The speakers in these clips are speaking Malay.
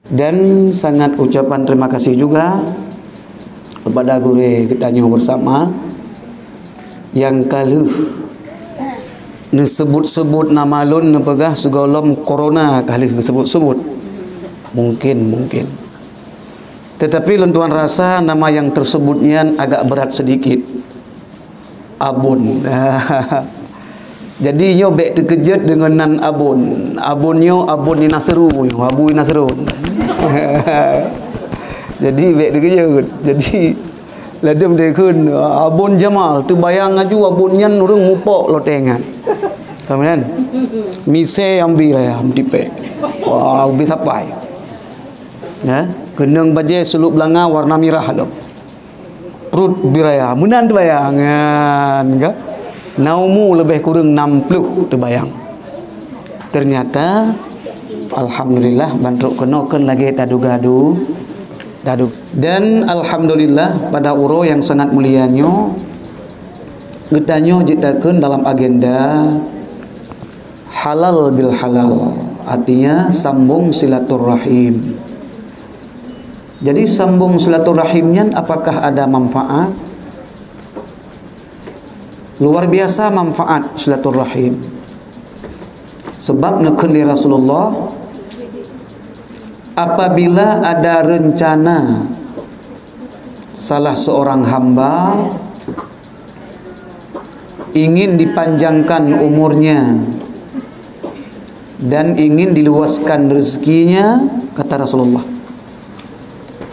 Dan sangat ucapan terima kasih juga kepada guru kita bersama yang kalau sebut-sebut nama lun nepegah segolom corona kali sebut-sebut mungkin tetapi lentuan rasa nama yang tersebutnya agak berat sedikit, abun. Jadi nyo bek terkejut dengan nan abunnya abun ni Nasru, abu Nasrun. Jadi bek terkejut. Jadi ladem dekun abun Jamal tu bayang aju abun nyan urang mupok lotengan. Kemudian mise ambil ya mtipek. Wah, ubi sapai. Ya, kenang baje seluk belanga warna merah lo. Perut biraya, menan tu bayangan, enggak? Naumu lebih kurang 60 terbayang. Ternyata alhamdulillah bantruk kenoken lagi tadu-gadu. Dan alhamdulillah pada uro yang sangat mulianya getanyo jitakeun dalam agenda halal bil halal, artinya sambung silaturahim. Jadi sambung silaturahimnya apakah ada manfaat? Luar biasa manfaat silaturahim. Sebab nekeni Rasulullah apabila ada rencana salah seorang hamba ingin dipanjangkan umurnya dan ingin diluaskan rezekinya, kata Rasulullah,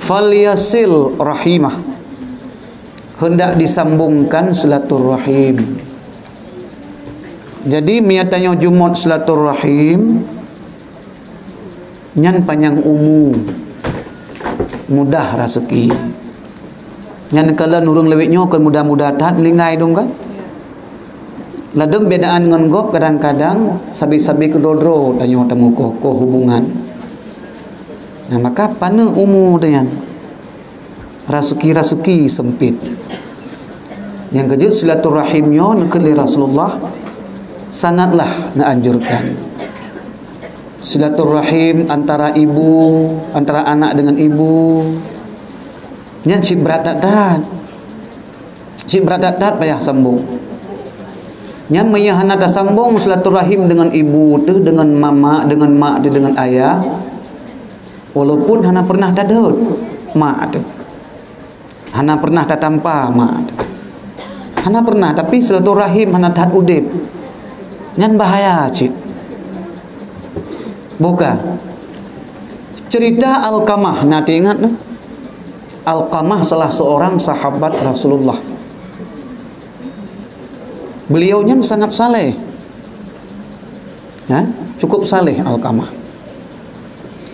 falyasil rahimah, hendak disambungkan silaturahim. Jadi miatanya jumut silaturahim nyan panjang umur, mudah rezeki. Nyan kala nurung lewitnya kan mudah-mudahan lingai dong kan. Ladem bedaan ngan gop kadang-kadang sabi-sabi kedodro tanyo temu ko hubungan. Nah, maka pana umur dengan rezeki sempit. Yang kejut silaturahimnya nekeli Rasulullah sangatlah naanjurkan. Silaturahim antara ibu, antara anak dengan ibu. Nyan cik berat dat. Cik berat dat payah sambung. Nyan mayahana ta sambung silaturahim dengan ibu tu, dengan mama, dengan mak tu, dengan ayah. Walaupun hana pernah dadut mak tu. Hana pernah tatampa mak tu. Hana pernah, tapi silaturahim hana tahat udip. Nyan bahaya cik. Buka. Cerita Alqamah, nanti ingat tu? Alqamah salah seorang sahabat Rasulullah. Beliaunya sangat saleh. Ya, cukup saleh Alqamah.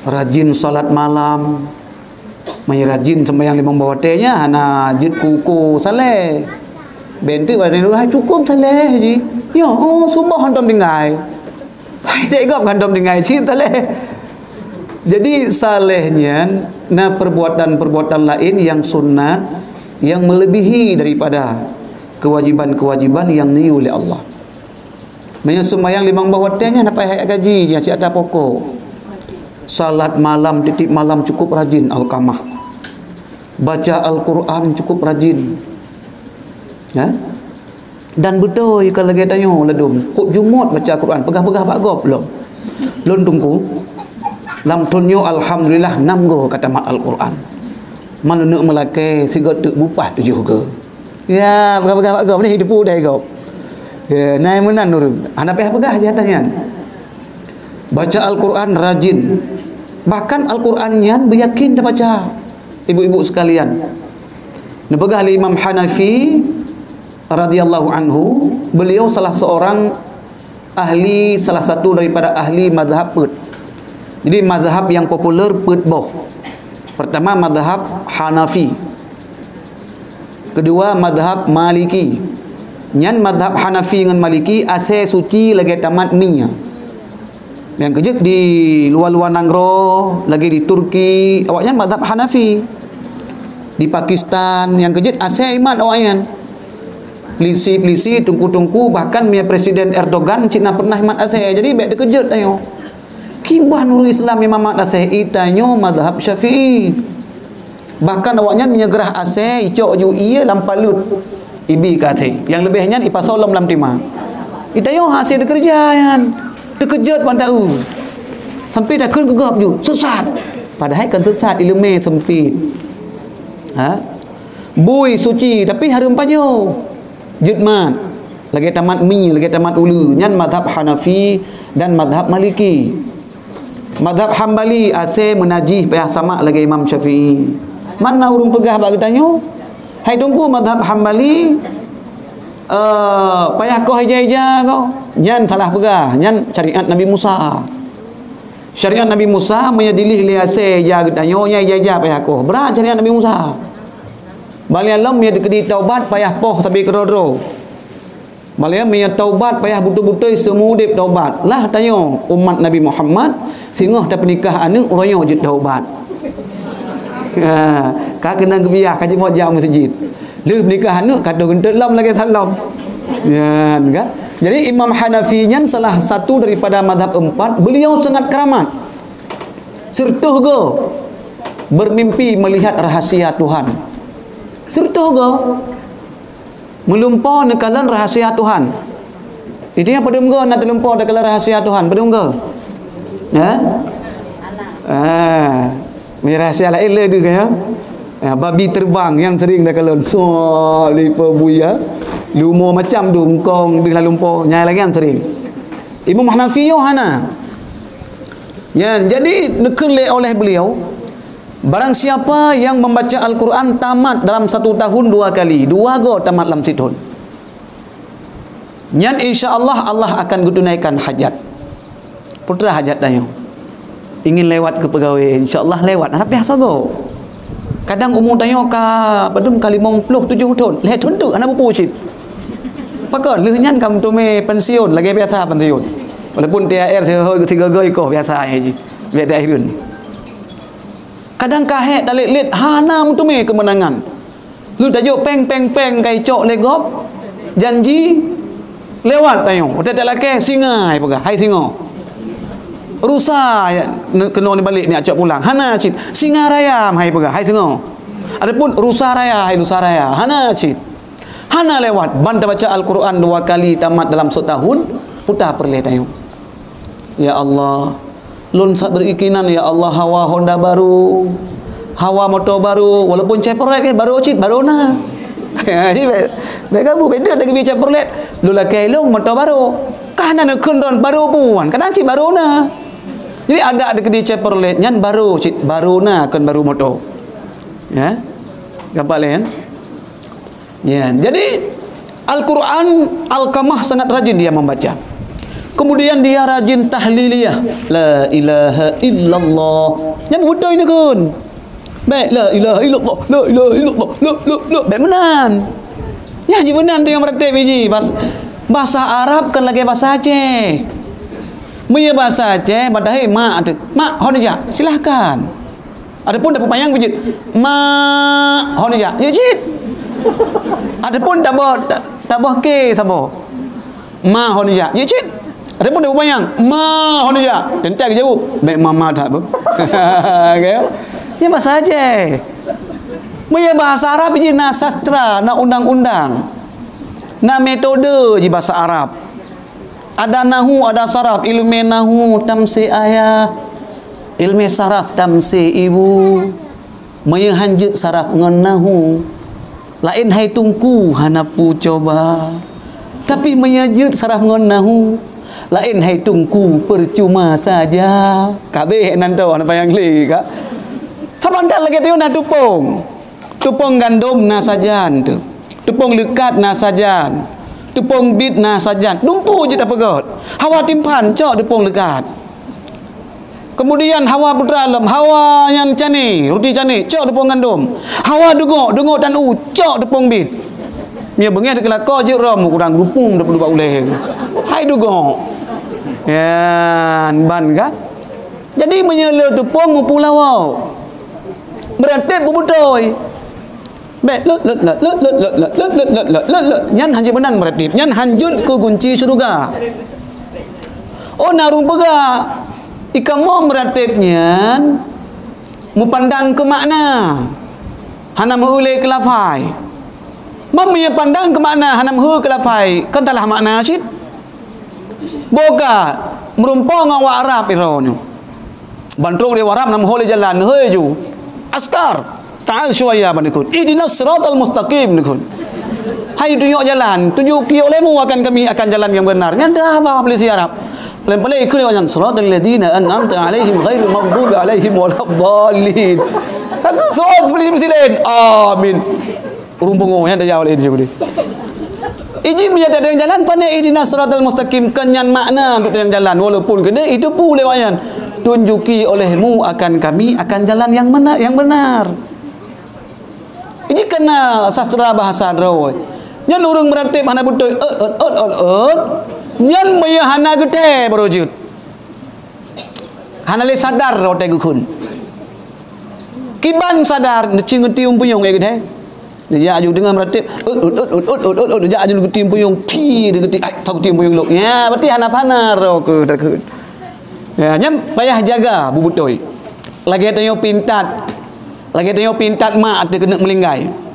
Rajin salat malam, rajin sembahyang 5 bawatenya, hana jid kuku saleh. Benti pada dulu cukup saleh ji. Ya, oh subah hantam dingai. Hai tegap hantam dingai ci saleh. Jadi salehnya nah perbuatan-perbuatan lain yang sunat yang melebihi daripada kewajiban-kewajiban yang ni oleh Allah. Maya sembahyang 5 waktunya dapat hak gaji yang siapa pokok. Salat malam, titip malam cukup rajin Alqamah. Baca Al-Quran cukup rajin. Ya? Dan betul kalau lagi tanya ledum, kok Jumaat baca Al-Quran, pegah-pegah pak gop belum? Belum tunggu. Lam tunyo alhamdulillah 6 go kata mat Al-Quran. Mana nak melakai sigot tek bupah tu juga. Ya, pegah-pegah agak ni hidup dah agak. Ya, naik menan nur. Anak pegah aja tanya. Baca Al-Quran rajin. Bahkan Al-Qurannya beryakin dah baca. Ibu-ibu sekalian. Nepegah Imam Hanafi radhiyallahu anhu, beliau salah seorang ahli, salah satu daripada ahli mazhab Put. Jadi mazhab yang popular Put boh. Pertama mazhab Hanafi. Kedua madhab Maliki. Nyan madhab Hanafi dengan Maliki asal suci lagi tamat ninya. Yang kejut di luar-luar Nangro, lagi di Turki, awaknya madhab Hanafi. Di Pakistan yang kejut asal iman awaknya. Polisi tungku-tungku, bahkan Presiden Erdogan Cina pernah iman asal. Jadi baik terkejut ayo. Kibah Nurul Islam Imam Ahmad Asih itanyo mazhab Syafi'i. Bahkan awaknya menyegerah asih icok ju ia lampalut ibi kate. Yang lebihnya ipasolom lam timah. Itayo hasil kerjaan. Terkejut pun tahu. Sampai dah kun gegap ju, sesat. Padahal kan sesat ilmu sempit. Ha? Bui suci tapi harum pajo. Jutmat. Lagi tamat mi, lagi tamat ulu. Nyan mazhab Hanafi dan mazhab Maliki. Mazhab Hambali asih menajih payah sama lagi Imam Syafi'i. Mana urung pegah bagi tanyo? Hai tunggu mazhab Hambali payah kau hija-hija kau. Nyan salah pegah, nyan syariat Nabi Musa. Syariat Nabi Musa menyadilih liase ja tanyo nya hija-hija payah kau. Berat syariat Nabi Musa. Balik alam dia kedi taubat payah poh sampai kerodro. Balik dia taubat payah betul-betul semudip taubat. Lah tanyo umat Nabi Muhammad singah dah pernikah anu royo je taubat. Kak kena kebiah kaji mau jauh masjid. Lu nikah anu kata gentut lam lagi salam. Ya, kan? Jadi Imam Hanafi nya salah satu daripada mazhab 4, beliau sangat keramat. Sertuh go bermimpi melihat rahasia Tuhan. Sertuh go melumpau nekalan rahasia Tuhan. Intinya pada go nak terlumpau nekalan rahasia Tuhan, pada go. Ya? Rahasia lain le dia ya. Babi terbang yang sering dah kalau so lipa buya lumo macam dungkong dengan lumpur nyai lagi yang sering. Imam Hanafi Yohana. Ya, jadi dikelak oleh beliau barang siapa yang membaca Al-Quran tamat dalam 1 tahun 2 kali, 2 go tamat dalam setahun. Nyan insya-Allah Allah akan tunaikan hajat. Putra hajat dayo. Ingin lewat ke pegawai, insya-Allah lewat. Apa biasa go. Kadang umur tanya ka bedum kali 57 tahun. Leh tuntuk anak pupusit. Pakon leunyan kam tu me pensiun lagi biasa pensiun. Walaupun THR segagoi ko biasa aja. Beda irun. Kadang kahek talik lit hanam tu me kemenangan. Lu tajuk peng kai cok legop janji lewat tayo. Udah tak laki singa ai pegah. Hai singa. Rusa kena ni balik ni acak pulang. Hana cit. Singa raya hai pegah. Hai singa. Adapun rusa raya hai rusa raya. Hana cit. Hana lewat. Banta baca Al-Quran 2 kali tamat dalam setahun. Putar perleh tayo. Ya Allah. Lun saat berikinan ya Allah hawa Honda baru. Hawa motor baru. Walaupun Chevrolet baru cit baru na. Mereka bu beda dengan Chevrolet. Lu laki lu motor baru. Kahana nak kendon baru puan. Kadang cit baru na. Jadi ada kedai Chevrolet nyan baru cik baru na kan baru motor. Ya. Gampang lain. Ya, jadi Al-Quran Alqamah sangat rajin dia membaca. Kemudian dia rajin tahliliyah. La ilaha illallah. Yang betul ini kan. Baik la ilaha illallah. La ilaha illallah. La. Baik benar. Ya, ji benar tu yang mertek biji. Bahasa Arab kan lagi bahasa Aceh. Maya bahasa Aceh badai mak tu. Mak hon aja. Silahkan. Adapun dapat payang biji. Mak hon aja. Ya jid. Adapun tak boh ke sabo. Ma hon aja. Ya cik. Adapun dapat payang. Ma hon aja. Tentak jauh. Baik mama tak apa. Okay. Ya bahasa Aceh. Maya bahasa Arab je na sastra, na undang-undang. Na metode je bahasa Arab. Ada nahu, ada saraf, ilmu nahu tamsi ayah. Ilmu saraf tamsi ibu. Maya hanjut saraf ngan nahu. Lain hai tungku hanapu coba. Tapi menyajut saraf ngonahu. Lain hai tungku percuma saja. Kabeh nantau apa yang li kak. Sabantar lagi tu na tupong. Tupong gandum na sajan tu. Tupong lekat na sajan. Tupong bit na sajan. Dumpu je tak pegot. Hawa timpan cok tupong lekat. Kemudian hawa putra alam, hawa yang cani, roti cani, cok tepung gandum. Hawa dugok tan u, cok tepung bit. Mia bengih de kelakar je rom kurang rupung 24 uleh. Hai dugok. Ya, ban kan? Jadi menyela tepung mupulawau. Berarti bubutoi. Baik, nyan hanjut benang berarti. Nyan hanjut ke kunci syurga. Oh narung pega. Ika mau meratibnya mu pandang ke makna. Hana mulai ke lafai. Mamnya pandang ke makna hana hu ke lafai. Kan talah makna syid. Boga merumpang awak Arab ironyo. Bantruk dia Arab nam hole jalan heuy ju. Askar, ta'al syuwaya banikun. Ihdinas siratal mustaqim nikun. Hai tunjuk jalan, tunjuki olehmu kami akan jalan yang benar. Nyanda apa polisi Arab. Pelan-pelan ikut orang siratal ladzina an'amta alaihim ghairil maghdubi alaihim waladdallin. Aku soal seperti lain. Amin. Rumpung yang dah jauh lagi dia. Iji menyatakan yang jalan pandai ihdinas siratal mustaqim kenyan makna untuk yang jalan walaupun kena itu pun lewayan. Tunjuki olehmu akan kami akan jalan yang benar. Iji kena sastra bahasa draw. Nyan urang meratib hana betul nyan maya hana gede berwujud. Hana le sadar rote gukun. Kiban sadar cing tiung puyung ai gede. Dia aju dengan meratib dia aju tiung puyung pi de gede ai tau tiung puyung lok. Ya berarti hana panar ro ke takut. Ya nyam payah jaga bubutoi. Lagi tanya pintat. Lagi tanya pintat mak ate kena melinggai.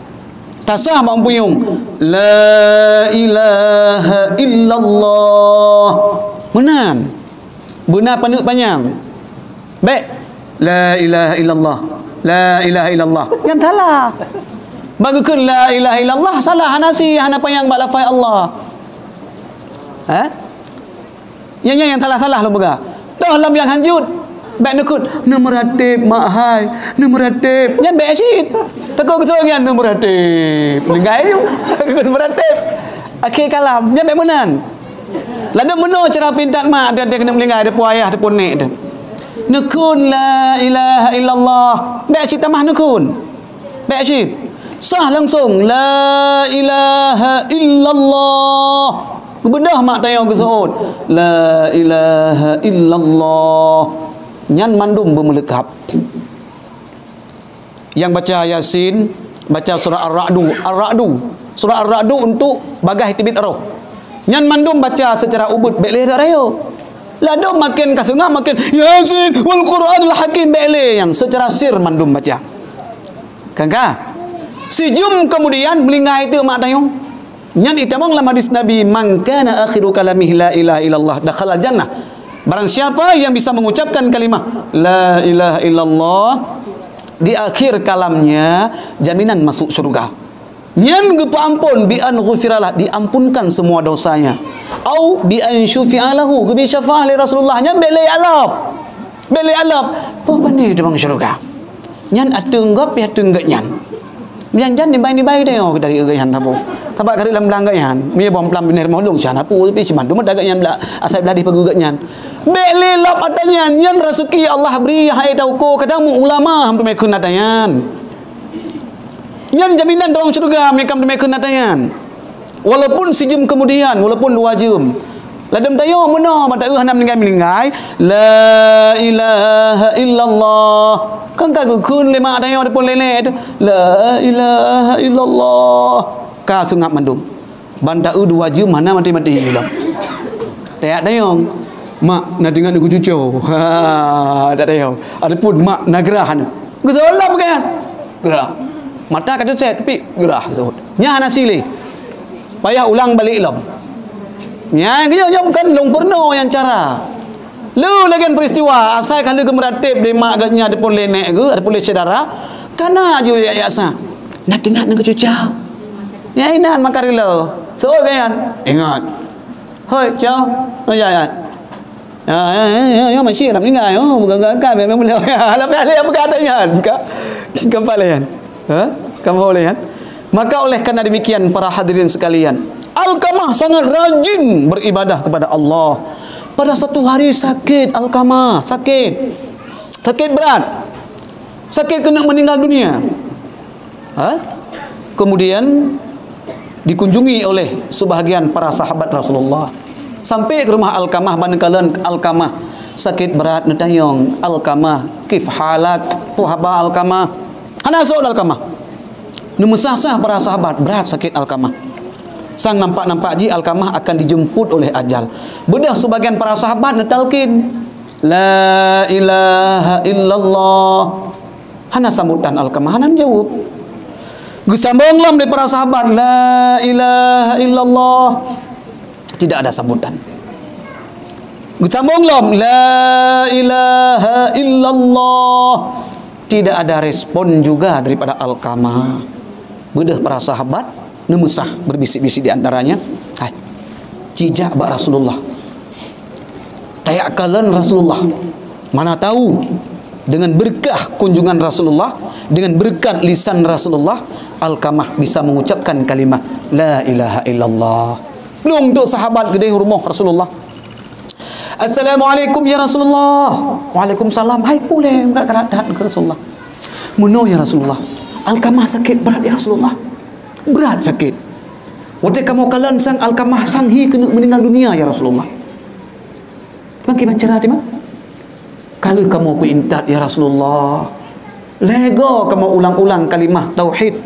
Tasah bang puyung la ilaha illallah menan benar panuk panjang baik la ilaha illallah la ilaha illallah yang salah bagukun la ilaha illallah salah hanasi hana panjang bak lafaz Allah yang salah lu bega dah lam yang hanjut baik nekut numeratib mak hai numeratib nyan baik syid takut kesorangan numeratib lenggai tu numeratib akhir kalam nyan baik menan lada meno cara pintat mak dia kena melinggai dia pun ayah dia pun nek tu nekun la ilaha illallah baik syid tamah nekun baik syid sah langsung la ilaha illallah kebedah mak tanya ke Saud la ilaha illallah nyan mandum bermelekap. Yang baca Yasin, baca surah Ar-Ra'du. Surah Ar-Ra'du untuk bagah tibit roh. Nyan mandum baca secara ubud bele dak rayo. Lado makin kasungah makin Yasin wal Qur'anul Hakim bele yang secara sir mandum baca. Kan ka? Sejum kemudian melinggai itu mak tayong. Nyan itamong lam hadis Nabi man kana akhiru kalamihi la ilaha illallah dakhala jannah. Barang siapa yang bisa mengucapkan kalimah la ilaha illallah di akhir kalamnya, jaminan masuk surga. Nyan gepa ampun bi an ghufiralah, diampunkan semua dosanya. Au bi an syufi'alahu, bi syafaah li Rasulullah, nyan bele alap. Bele alap. Apa ni dia bang surga? Nyan atunggap ya tunggak nyan. Nyan ni bai dia dari eueuhan tabu. Tabak kari lam belangga yan. Mia bom plam bener molong sana pu tapi cuman duma dagat yan bela asal belah di pagugat nyan. Bele lap adanya nyan rezeki Allah beri hai tauko katamu ulama hampir mekun adayan. Nyan jaminan dalam surga mereka mekun adayan. Walaupun sejam kemudian, walaupun 2 jam. Ladam tayo muna mata hendak meninggai la ilaha illallah. Kan kagukun lima tayo depan lele itu la ilaha illallah. Ka sungap mandum. Banta 2 jam mana mati-mati hilang. Tak tayo. Mak nak dengar aku cucu. Tak tayo. Adapun mak nak gerahan. Gesolah bukan? Gerah. Mata kata set tapi gerah gesot. Nya nasile. Payah ulang balik lam. Ya, yang kan long perno yang cara. Lu lagi peristiwa asal kalau gemeratip de mak gatnya de pun lenek ke, ada boleh saudara. Kana je ya sa. Nak dengar nak cucau. Ya inan makarilo. So kan? Ingat. Hoi, ciao. Oh ya. Ya masih ram ingat. Oh, bukan ka memang boleh. Ala pale apa katanya? Ka palean. Kamu boleh kan? Maka oleh karena demikian para hadirin sekalian, Alkamah sangat rajin beribadah kepada Allah. Pada satu hari sakit Alkamah, sakit berat, sakit kena meninggal dunia. Kemudian dikunjungi oleh sebahagian para sahabat Rasulullah. Sampai ke rumah Alkamah, manakala Alkamah sakit berat, netayong Alkamah, kif halak, puhaba Alkamah, hana soal Alkamah. Numusah-sah para sahabat berat sakit Alkamah. Sang nampak-nampak ji Alkamah akan dijemput oleh ajal. Bedah sebagian para sahabat netalkin La ilaha illallah. Hana sambutan Alkamah, hana jawab. Gesambonglam dari para sahabat, la ilaha illallah. Tidak ada sambutan. Gesambonglam, la ilaha illallah. Tidak ada respon juga daripada Alkamah. Bedah para sahabat nemusah berbisik-bisik di antaranya, hai, cijak bak Rasulullah. Tayak kalian Rasulullah. Mana tahu dengan berkah kunjungan Rasulullah, dengan berkat lisan Rasulullah, Alkamah bisa mengucapkan kalimah la ilaha illallah. Belum untuk sahabat gede rumah Rasulullah. Assalamualaikum ya Rasulullah. Waalaikumsalam. Hai boleh enggak keadaan ke Rasulullah. Muno ya Rasulullah. Alkamah sakit berat ya Rasulullah. Berat sakit. Waktu kamu kalian sang Alkamah sanghi kena meninggal dunia ya Rasulullah. Bagaimana cara dia? Kalau kamu perintat ya Rasulullah, lego kamu ulang-ulang kalimah tauhid,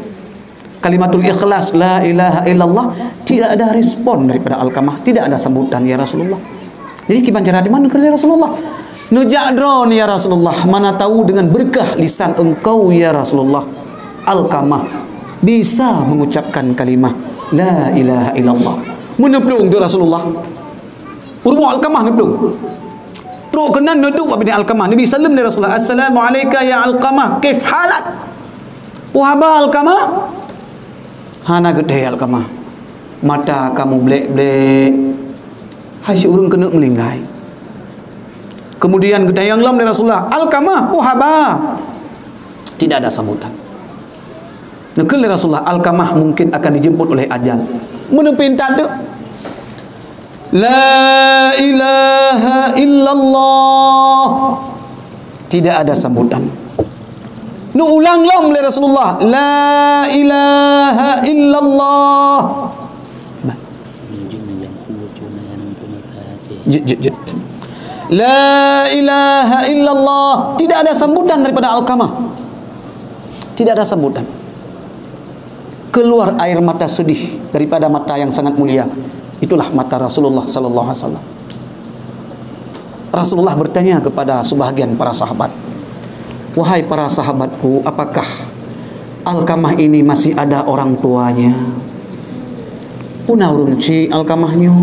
kalimatul ikhlas, la ilaha illallah, tidak ada respon daripada Alkamah, tidak ada sambutan ya Rasulullah. Jadi gimana cara di mana ya Rasulullah? Nujadron ya Rasulullah, mana tahu dengan berkah lisan engkau ya Rasulullah, Alkamah bisa mengucapkan kalimah la ilaha illallah. Meneplung tu Rasulullah. Urmu Alkamah neplung. Teruk kena nuduk wabini Alkamah. Nabi sallam dari Rasulullah, Assalamualaikum ya Alkamah, kaif halat? Wahaba Alkamah? Hana gede Alkamah. Mata kamu blek-blek. Hai urung kena melinggai. Kemudian gede yang lam dari Rasulullah, Alkamah, wahaba. Tidak ada sambutan. Nekal dari Rasulullah, Alkamah mungkin akan dijemput oleh ajal. Menepin tak ada. La ilaha illallah. Tidak ada sambutan. Nu ulang lam oleh Rasulullah, la ilaha illallah. Jid. La ilaha illallah. Tidak ada sambutan daripada Alkamah. Tidak ada sambutan. Keluar air mata sedih daripada mata yang sangat mulia. Itulah mata Rasulullah sallallahu alaihi wasallam. Rasulullah bertanya kepada sebahagian para sahabat, wahai para sahabatku, apakah Alkamah ini masih ada orang tuanya? Punah urunci Alkamahnya.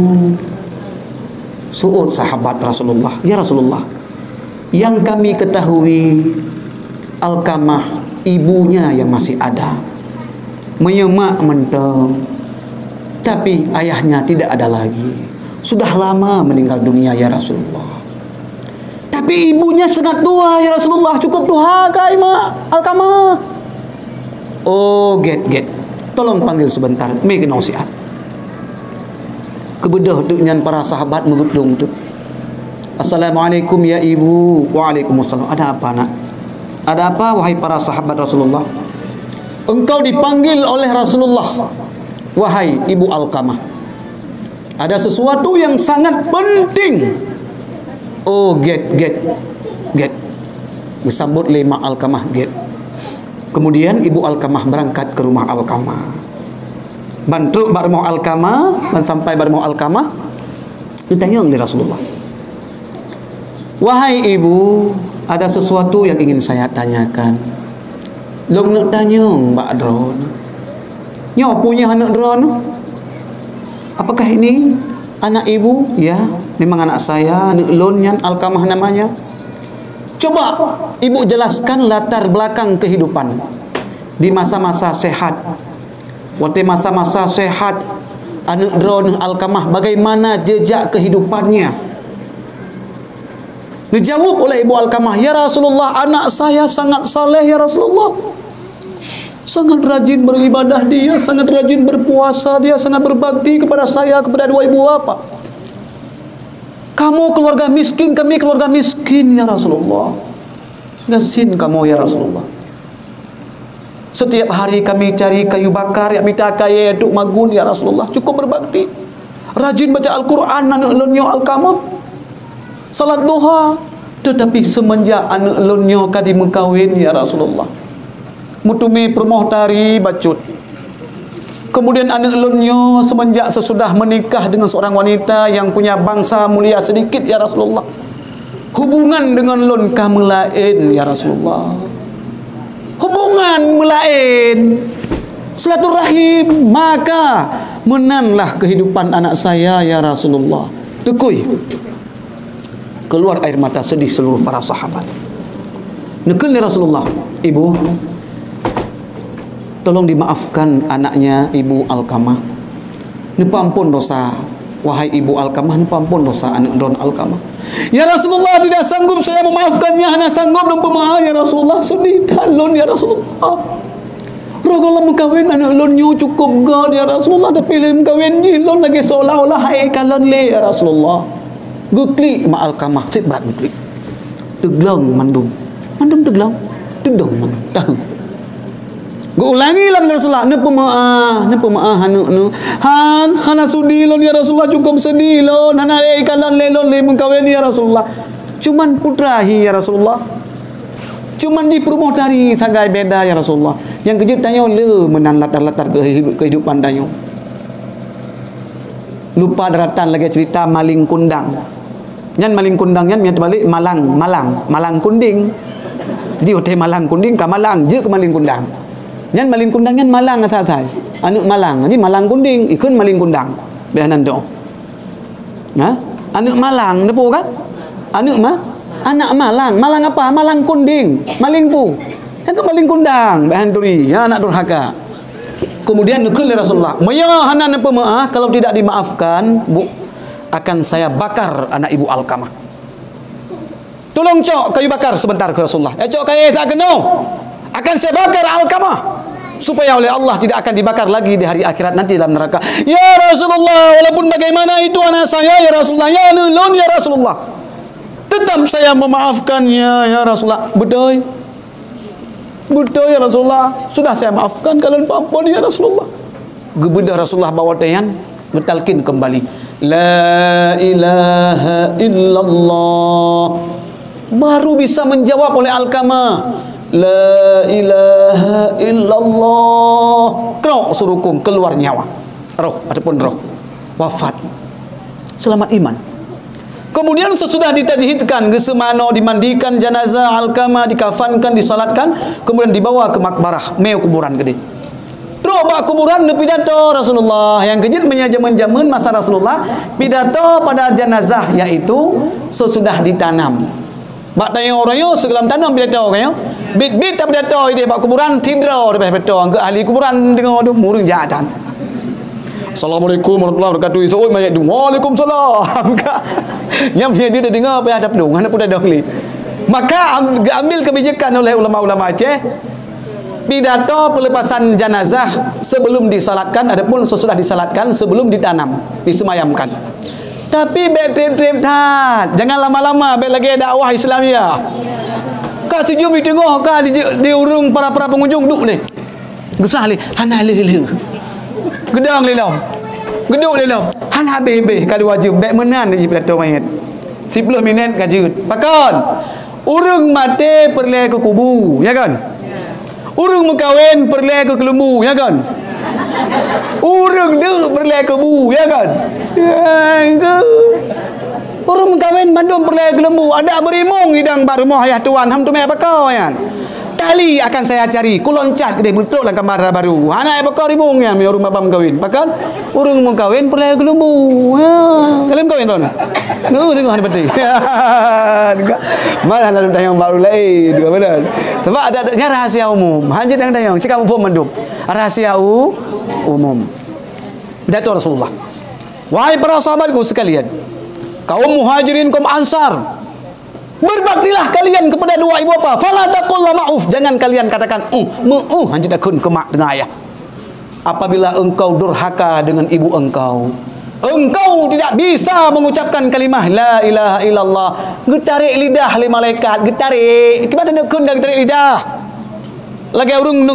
Su'ud sahabat Rasulullah, ya Rasulullah, yang kami ketahui Alkamah ibunya yang masih ada, menyemak menteng, tapi ayahnya tidak ada lagi. Sudah lama meninggal dunia ya Rasulullah. Tapi ibunya sangat tua ya Rasulullah. Cukup tua kai mak Alkamah. Oh get. Tolong panggil sebentar. Make nasihat. Kebedah dengan para sahabat mengutlung tu. Assalamualaikum ya ibu. Waalaikumsalam. Ada apa nak? Ada apa wahai para sahabat Rasulullah? Engkau dipanggil oleh Rasulullah. Wahai ibu Alkamah, ada sesuatu yang sangat penting. Oh get. Disambut lima Alkamah get. Kemudian ibu Alkamah berangkat ke rumah Alkamah. Bantu barmo Alkamah dan sampai barmo Alkamah ditanya oleh Rasulullah. Wahai ibu, ada sesuatu yang ingin saya tanyakan. Long nak tanya Mbak Adron. Nyo punya anak drone. Apakah ini anak ibu? Ya, memang anak saya, anak lonyan Alkamah namanya. Coba ibu jelaskan latar belakang kehidupan di masa-masa sehat. Waktu masa-masa sehat anak drone Alkamah, bagaimana jejak kehidupannya? Dijawab oleh ibu Alkamah, ya Rasulullah, anak saya sangat saleh ya Rasulullah. Sangat rajin beribadah dia, sangat rajin berpuasa dia, sangat berbakti kepada saya, kepada dua ibu bapa. Kamu keluarga miskin, kami keluarga miskin ya Rasulullah. Gasin kamu ya Rasulullah. Setiap hari kami cari kayu bakar yang minta kaya untuk magun ya Rasulullah. Cukup berbakti. Rajin baca Al-Quran anak lonyo Alkamah. Salat duha. Tetapi semenjak anak lonyo kadi mengkawin ya Rasulullah, mutumi permoh tari bacut. Kemudian anak lonyo semenjak sesudah menikah dengan seorang wanita yang punya bangsa mulia sedikit ya Rasulullah. hubungan dengan lon ka melain ya Rasulullah. Hubungan melain silaturahim, maka menanlah kehidupan anak saya ya Rasulullah. Tekui. Keluar air mata sedih seluruh para sahabat. Nekun ya Rasulullah, ibu, tolong dimaafkan anaknya Ibu Alqamah. Nepampun dosa, wahai Ibu Alqamah, nepampun dosa anak Don Alqamah. Ya Rasulullah, tidak sanggup saya memaafkannya, hanya sanggup memaafkan ya Rasulullah. Sedih talon ya Rasulullah. Rogolah mengkawin anak lonyo cukup god ya Rasulullah, tapi lem kawin jilon lagi seolah-olah hai kalon le ya Rasulullah. Gukli ma Alqamah, cik berat gukli. Teglong mandum teglong, tedong mandum tahu. Gue ulangi lah Rasulullah, nepu maah hanu hana sudi lon ya Rasulullah, cukup sedih lon, hana kalon le lon le mengkawin ya Rasulullah. Cuman putrahi ya Rasulullah. Cuman di perumahan dari sagai beda ya Rasulullah. Yang kejut tanya le menan latar-latar kehidupan tanya. Lupa daratan lagi cerita maling kundang. Nyan maling kundang nyan miat balik malang kunding. Di hotel malang kunding ka malang je ke maling kundang. Nyan maling kundang nyan malang asal-asal. Anu malang, jadi malang kunding ikun maling kundang. Behanan do. Ha? Anu malang depo kan? Anu mah anak malang apa? Malang kunding, maling pu. Yang ke maling kundang, bahan duri, ya anak durhaka. Kemudian nukul Rasulullah, "Maya hanan apa maaf, kalau tidak dimaafkan, Bu, akan saya bakar anak Ibu Alqamah." Tolong cok kayu bakar sebentar ke Rasulullah. Cok kayu tak kena. Akan saya bakar Alqamah supaya oleh Allah tidak akan dibakar lagi di hari akhirat nanti dalam neraka. Ya Rasulullah, walaupun bagaimana itu anak saya ya Rasulullah, ya nulun ya Rasulullah, tetap saya memaafkannya ya Rasulullah. Betul ya Rasulullah, sudah saya maafkan, kalian ampun ya Rasulullah. Gebedah Rasulullah bawa tayan, ngetalkin kembali la ilaha illallah. Baru bisa menjawab oleh Alqamah la ilaha illallah. Krok surukung keluar nyawa, roh ataupun roh, wafat. Selamat iman. Kemudian sesudah ditajhidkan, gesemano dimandikan jenazah Alqamah, dikafankan, disalatkan, kemudian dibawa ke makbarah, meu kuburan gede. Terus bak kuburan pidato Rasulullah yang kejut menjamin masa Rasulullah, pidato pada jenazah yaitu sesudah ditanam. Bak tanya orang yo segelam tanam pidato kayo. Bit tak pidato dia bak kuburan tidro depan pidato ke ahli kuburan dengar tu murung jatan. Assalamualaikum warahmatullahi wabarakatuh. Isoi mayat du. Waalaikumsalam. Yang punya dia dah dengar apa hadap dong. Anak pun dah dahli. Maka ambil kebijakan oleh ulama-ulama Aceh. Pidato pelepasan jenazah sebelum disalatkan, adapun sesudah disalatkan sebelum ditanam, disemayamkan. Tapi trip tat. Jangan lama-lama bet lagi dakwah Islamiyah. Kak sejum di tengah kak di urung para pengunjung duk ni. Gesah li, hana le. Gedang lelau. Geduk lelau. Han habis-habis kali wajib baik menan di pidato mayat. 10 minit kajut. Pakon. Urung mati perle ke kubu, ya kan? Urung mengkawin perle ke kelembu, ya kan? Urung dek perle ke bu, ya kan? Ya, urung mengkawin bandung perle ke kelembu, ada berimung hidang bak rumah ayah tuan, ham tu mai apa kau ya? Tali akan saya cari, ku loncat gede betul lah kamar baru. Anak apa kau rimung ya, mi urung bapa mengkawin. Pakan urung mengkawin perle ke kelembu. Ya, kalian kawin tuan? Nu tengok ni peti. Mana lalu tayang baru lain, dua benar. Sebab ada rahasia umum. Hanya yang tayang, cakap umum mandum. Rahasia umum. Pidato Rasulullah. Wahai para sahabatku sekalian, kaum muhajirin, kaum ansar, berbaktilah kalian kepada dua ibu bapa. Fala taqul ma'uf, jangan kalian katakan hanya dakun ke mak dengan ayah. Apabila engkau durhaka dengan ibu engkau tidak bisa mengucapkan kalimah la ilaha illallah, getarik lidah le malaikat, getarik. Gimana dakun dah getarik lidah? Lagi urung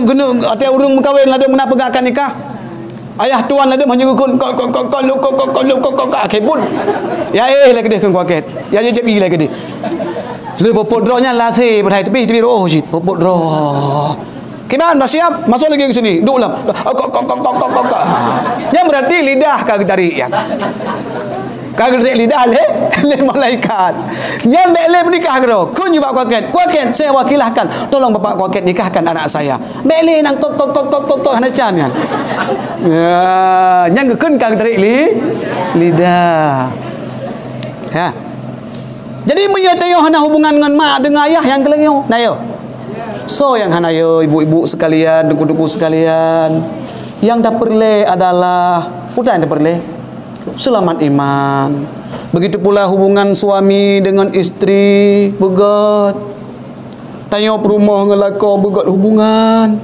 ate urung kawin ada mena pegakkan nikah. Ayah tuan ada menyugun kok akibun. Ya lagi dia kau ket. Ya je bi lagi dia. Le popot rohnya lah si berhai tepi roh jit popot roh. Kiman dah siap masuk lagi ke sini. Duk lah. Yang berarti lidah kau tarik ya. Kagak lidah le malaikat. Yang le menikah kero. Kun juga kuaket saya wakilahkan. Tolong bapak kuaket nikahkan anak saya. Le nang tok hanacan kan. Yang kun kagak lidah. Ya. Jadi menyatayo hana hubungan dengan mak dengan ayah yang kelengyo. Nah yo. So yang hana yo ibu-ibu sekalian, duku-duku sekalian, yang tak perle adalah putra yang tak perle selamat iman. Begitu pula hubungan suami dengan istri begot. Tanyo perumah ngelako begot hubungan.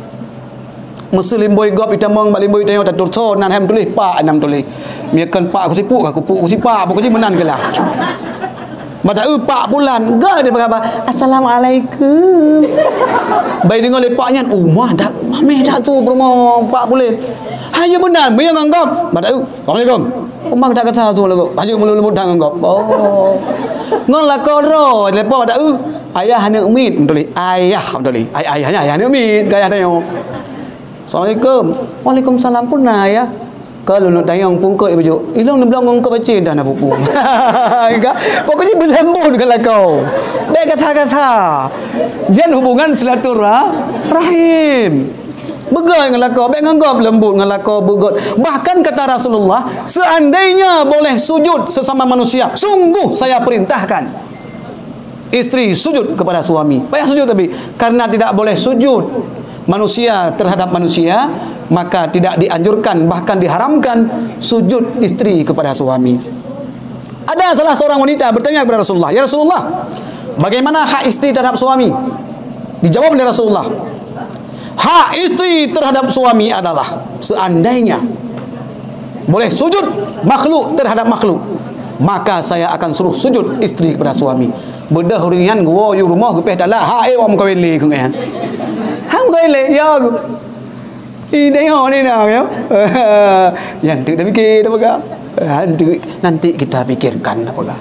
Muslim boy gop itamong balik boy tanyo tatur so nan ham tulis pak nam tulis. Miakan pak aku sipuk aku sipak pokoknya menan kelah. Mata pak bulan ga dia berapa assalamualaikum baik dengan lepaknya mah dak mame dak tu promo pak bulan hayo benar me yang anggap mata assalamualaikum umang tak kata tu lagu hayo mulu dak anggap oh ngon la koro lepak dak ayah hana umit betul ayah betul ayahnya ayah hana umit gaya tanya assalamualaikum waalaikumsalam pun ya. Kalau nak tayang pun kau baju hilang nak bilang kau baca dah nak pupu. Pokoknya berlembut kalau kau. Baik kata-kata. Yang hubungan silaturahim. Begal dengan kau, baik nganggap lembut dengan kau begot. Bahkan kata Rasulullah, seandainya boleh sujud sesama manusia, sungguh saya perintahkan istri sujud kepada suami. Baik sujud tapi karena tidak boleh sujud manusia terhadap manusia, maka tidak dianjurkan bahkan diharamkan sujud istri kepada suami. Ada salah seorang wanita bertanya kepada Rasulullah, "Ya Rasulullah, bagaimana hak istri terhadap suami?" Dijawab oleh Rasulullah, "Hak istri terhadap suami adalah seandainya boleh sujud makhluk terhadap makhluk, maka saya akan suruh sujud istri kepada suami." Bedah ringan gua yu rumah gepeh taklah hak om kawin le ku ngan. Hang kawin le ya ku. Ini nak ya. Yang tu dah fikir dah pegang. Nanti kita fikirkan apakah.